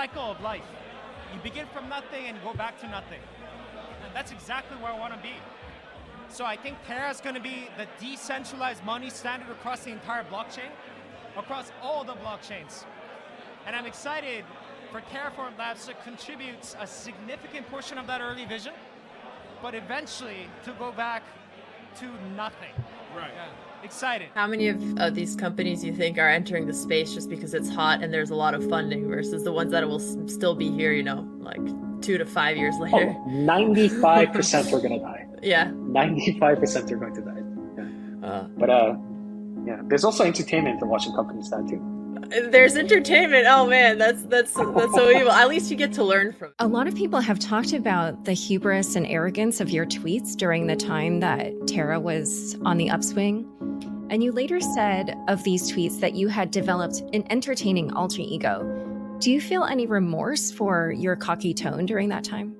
cycle of life. You begin from nothing and go back to nothing. And that's exactly where I want to be. So I think Terra is going to be the decentralized money standard across the entire blockchain, across all the blockchains. And I'm excited for Terraform Labs to contribute a significant portion of that early vision, but eventually to go back to nothing. Right. Yeah. Excited. How many of these companies you think are entering the space just because it's hot and there's a lot of funding versus the ones that will still be here, like 2 to 5 years later? 95% are going to die. Yeah. 95% are going to die. Yeah. There's also entertainment in watching companies die too. There's entertainment. Oh man, that's so evil. At least you get to learn from it. A lot of people have talked about the hubris and arrogance of your tweets during the time that Terra was on the upswing. And you later said of these tweets that you had developed an entertaining alter ego. Do you feel any remorse for your cocky tone during that time?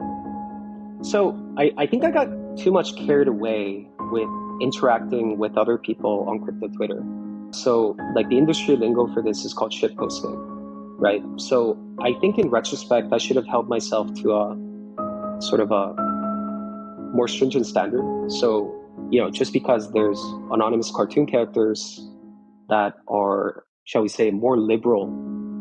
So I think I got too much carried away with interacting with other people on crypto Twitter. So like the industry lingo for this is called shitposting, right? So I think in retrospect, I should have held myself to a sort of a more stringent standard. So, just because there's anonymous cartoon characters that are, shall we say, more liberal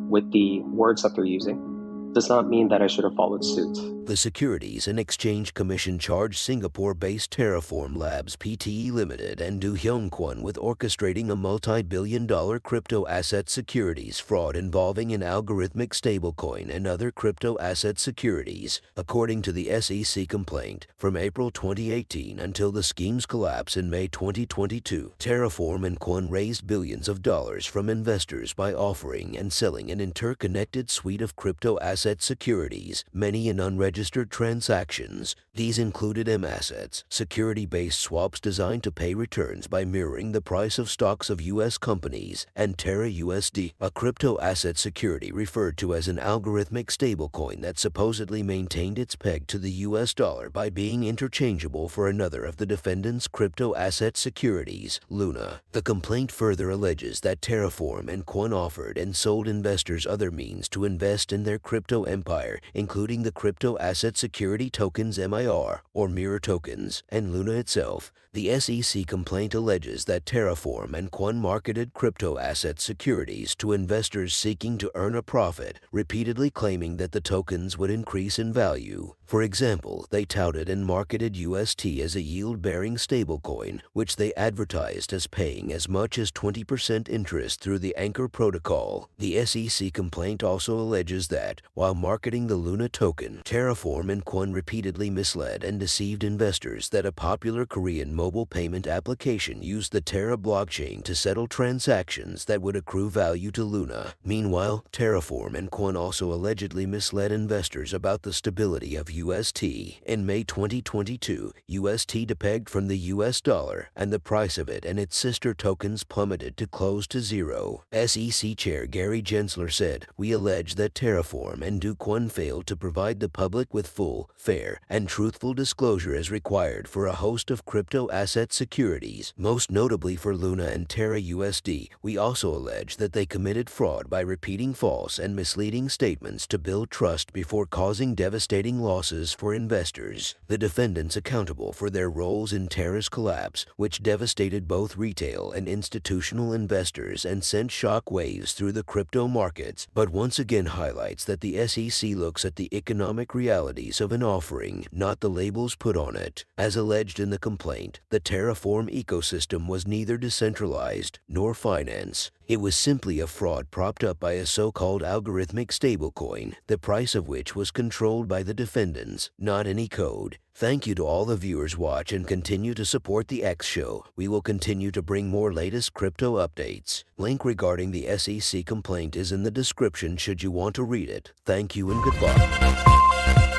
with the words that they're using, does not mean that I should have followed suit. The Securities and Exchange Commission charged Singapore-based Terraform Labs Pte. Limited and Do Kwon with orchestrating a multi-billion-dollar crypto asset securities fraud involving an algorithmic stablecoin and other crypto asset securities, according to the SEC complaint. From April 2018 until the scheme's collapse in May 2022, Terraform and Kwon raised billions of dollars from investors by offering and selling an interconnected suite of crypto asset securities, many in unregistered transactions. These included M-assets, security-based swaps designed to pay returns by mirroring the price of stocks of U.S. companies, and Terra USD, a crypto asset security referred to as an algorithmic stablecoin that supposedly maintained its peg to the U.S. dollar by being interchangeable for another of the defendants' crypto asset securities, Luna. The complaint further alleges that Terraform and Kwon offered and sold investors other means to invest in their crypto empire, including the crypto asset security tokens MIR, or mirror tokens, and Luna itself. The SEC complaint alleges that Terraform and Kwon marketed crypto asset securities to investors seeking to earn a profit, repeatedly claiming that the tokens would increase in value. For example, they touted and marketed UST as a yield-bearing stablecoin, which they advertised as paying as much as 20% interest through the Anchor protocol. The SEC complaint also alleges that, while marketing the Luna token, Terraform and Kwon repeatedly misled and deceived investors that a popular Korean mobile payment application used the Terra blockchain to settle transactions that would accrue value to Luna. Meanwhile, Terraform and Kwon also allegedly misled investors about the stability of UST. In May 2022, UST depegged from the US dollar, and the price of it and its sister tokens plummeted to close to zero. SEC Chair Gary Gensler said, "We allege that Terraform and Do Kwon failed to provide the public with full, fair, and truthful disclosure as required for a host of crypto asset securities, most notably for Luna and Terra USD. We also allege that they committed fraud by repeating false and misleading statements to build trust before causing devastating losses for investors." The defendants accountable for their roles in Terra's collapse, which devastated both retail and institutional investors and sent shock waves through the crypto markets, but once again highlights that the SEC looks at the economic realities of an offering, not the labels put on it. As alleged in the complaint, the Terraform ecosystem was neither decentralized nor finance. It was simply a fraud propped up by a so-called algorithmic stablecoin, the price of which was controlled by the defendants, not any code. Thank you to all the viewers watch and continue to support the X Show. We will continue to bring more latest crypto updates. Link regarding the SEC complaint is in the description should you want to read it. Thank you and goodbye.